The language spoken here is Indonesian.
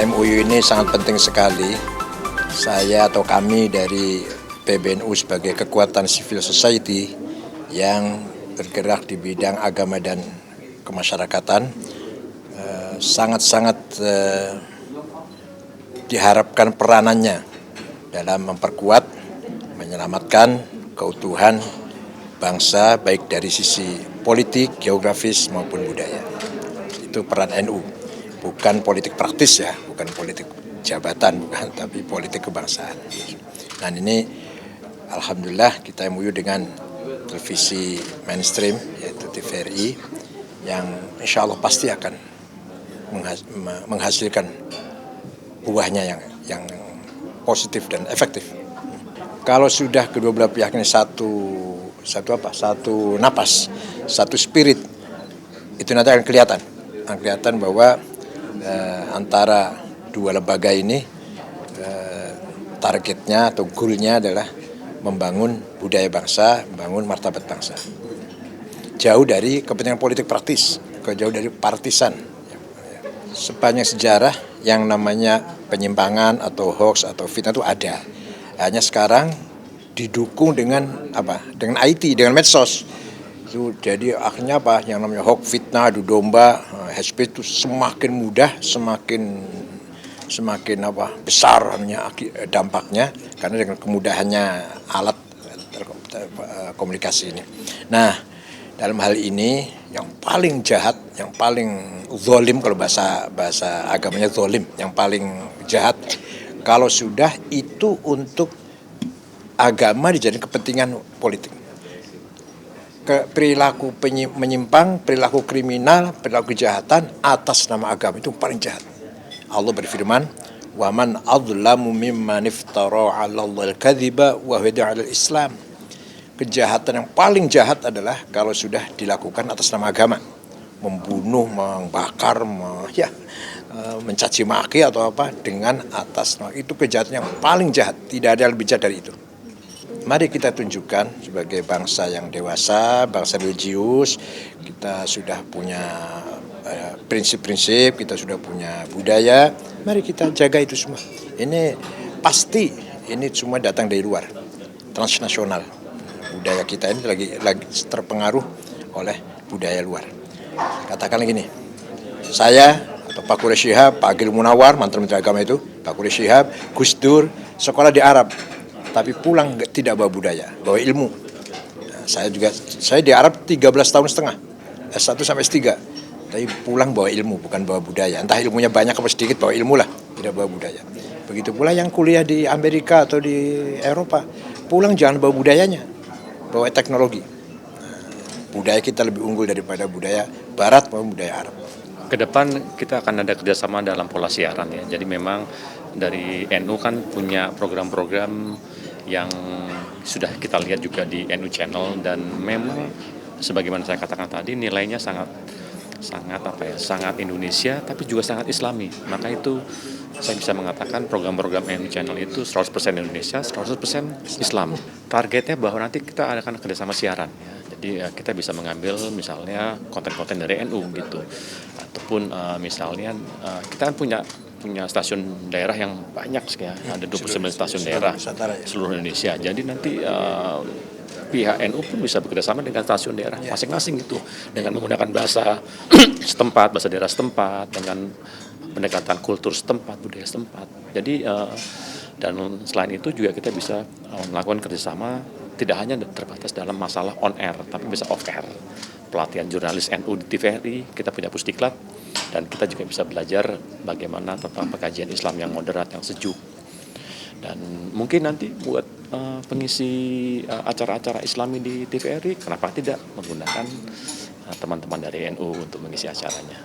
MOU ini sangat penting sekali. Saya atau kami dari PBNU sebagai kekuatan civil society yang bergerak di bidang agama dan kemasyarakatan sangat-sangat diharapkan peranannya dalam memperkuat, menyelamatkan keutuhan bangsa baik dari sisi politik, geografis maupun budaya. Itu peran NU, bukan politik praktis ya, bukan politik jabatan, bukan, tapi politik kebangsaan. Dan ini alhamdulillah kita MOU dengan televisi mainstream yaitu TVRI yang insya Allah pasti akan menghasilkan buahnya yang positif dan efektif. Kalau sudah kedua belah pihak ini satu napas, satu spirit, itu nanti akan kelihatan bahwa antara dua lembaga ini targetnya atau goalnya adalah membangun budaya bangsa, membangun martabat bangsa. Jauh dari kepentingan politik praktis, jauh dari partisan. Sepanjang sejarah yang namanya penyimpangan atau hoax atau fitnah itu ada. Hanya sekarang didukung dengan apa? Dengan IT, dengan medsos. Itu jadi akhirnya apa? Yang namanya hoax, fitnah, adu domba, hate speech itu semakin mudah, semakin besar dampaknya karena dengan kemudahannya alat komunikasi ini. Nah, dalam hal ini yang paling jahat, yang paling zalim, kalau bahasa agamanya zalim, yang paling jahat kalau sudah itu untuk agama dijadikan kepentingan politik. Perilaku menyimpang, perilaku kriminal, perilaku kejahatan atas nama agama itu paling jahat. Allah berfirman, "Wa man adzlamu mimman iftara 'ala Allahil kadziba wa huwa yad'u 'alal Islam." Kejahatan yang paling jahat adalah kalau sudah dilakukan atas nama agama. Membunuh, membakar, mencaci maki atau apa dengan atas nama. Itu kejahatan yang paling jahat, tidak ada yang lebih jahat dari itu. Mari kita tunjukkan sebagai bangsa yang dewasa, bangsa religius, kita sudah punya prinsip-prinsip, kita sudah punya budaya, mari kita jaga itu semua. Ini pasti, ini semua datang dari luar, transnasional. Budaya kita ini lagi terpengaruh oleh budaya luar. Katakanlah gini, saya atau Pak Quraish Shihab, Pak Agil Munawar, mantan Menteri Agama itu, Pak Quraish Shihab, Gus Dur, sekolah di Arab, tapi pulang tidak bawa budaya, bawa ilmu. Nah, saya di Arab 13 tahun setengah, S1 sampai S3, tapi pulang bawa ilmu, bukan bawa budaya. Entah ilmunya banyak atau sedikit, bawa ilmu lah, tidak bawa budaya. Begitu pula yang kuliah di Amerika atau di Eropa, pulang jangan bawa budayanya, bawa teknologi. Budaya kita lebih unggul daripada budaya Barat maupun budaya Arab. Kedepan kita akan ada kerjasama dalam pola siaran ya. Jadi memang dari NU kan punya program-program yang sudah kita lihat juga di NU Channel dan memang sebagaimana saya katakan tadi nilainya sangat Indonesia tapi juga sangat Islami. Maka itu saya bisa mengatakan program-program NU Channel itu 100% Indonesia, 100% Islam. Targetnya bahwa nanti kita akan kerjasama siaran ya. Jadi kita bisa mengambil misalnya konten-konten dari NU gitu, atau ataupun misalnya kita kan punya stasiun daerah yang banyak sekali, ada 29 stasiun daerah seluruh Indonesia. Jadi nanti pihak NU pun bisa bekerjasama dengan stasiun daerah masing-masing itu dengan menggunakan bahasa setempat, bahasa daerah setempat, dengan pendekatan kultur setempat, budaya setempat. Jadi dan selain itu juga kita bisa melakukan kerjasama tidak hanya terbatas dalam masalah on air, tapi bisa off air. Pelatihan jurnalis NU di TVRI, kita punya Pusdiklat, dan kita juga bisa belajar bagaimana tentang pengkajian Islam yang moderat, yang sejuk. Dan mungkin nanti buat pengisi acara-acara Islami di TVRI, kenapa tidak menggunakan teman-teman dari NU untuk mengisi acaranya.